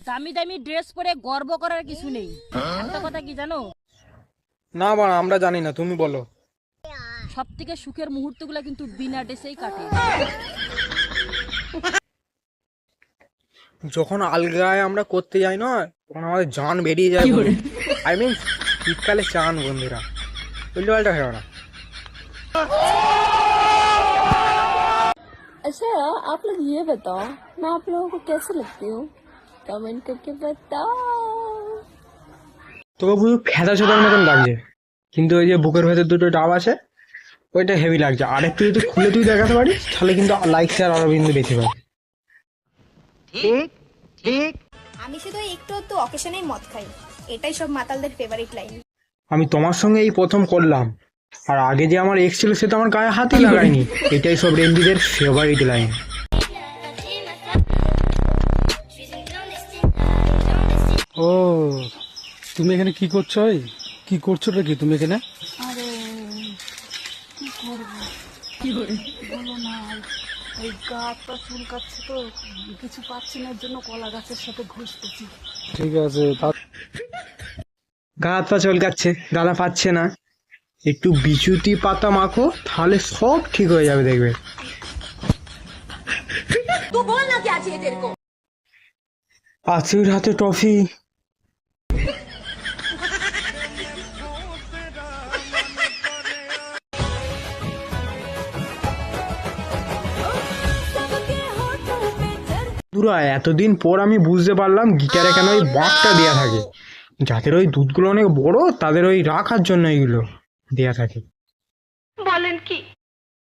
দামি দামি ড্রেস পরে গর্ব করার কিছু নেই। একটা কথা কি জানো? না বাড়া, আমরা জানি না, তুমি বলো। সব থেকে সুখের মুহূর্তগুলো কিন্তু বিনা ড্রেসেই কাটে। যখন আলগায় আমরা করতে যাই না, তখন আমাদের জান বেরিয়ে যায়। আই মিন শীতকালে চান বন্ধুরা, উল্টো পাল্টা হয় না। अच्छा आप लोग ये बताओ मैं आप लोगों को कैसे लगती हूँ कमेंट करके बताओ। তোকে পুরো ফেদা ছোটার মতন লাগছে, কিন্তু ওই যে বুকের ভেতর দুটো ডাব আছে ওইটা হেভি লাগছে। আর একটু যদি খুলে তুই দেখাতে পারিস তাহলে কিন্তু লাইক শেয়ার আরো কিন্তু বেশি পাবি। আমি শুধু একটু একটু অকেশনেই মদ খাই, এটাই সব মাতালদের ফেভারিট লাইন। আমি তোমার সঙ্গে এই প্রথম করলাম, আর আগে যে আমার এক্স ছিল সে তো আমার গায়ে হাতই লাগায়নি। এটাই সব রেঞ্জিদের ফেভারিট লাইন। ও তুমি এখানে কি করছো? কি করছো কি তুমি এখানে? अरे কি করব কি করে বলো না, এই গাছ পা চুলকাচ্ছে তো কিছু পাচ্ছি না, এর জন্য কলা গাছের সাথে ঘষতেছি। ঠিক আছে গা হাত পা চলকাচ্ছে, গালা পাচ্ছে না, একটু বিচুতি পাতা মাখো, তাহলে সব ঠিক হয়ে যাবে দেখবে। আছির হাতে টফি। পুরা এতদিন পর আমি বুঝতে পারলাম গিটারে কেন ওই বাঁকটা দেয়া থাকে। যাদের ওই দুধগুলো অনেক বড় তাদের ওই রাখার জন্য এইগুলো দেয়া থাকে। বলেন কি?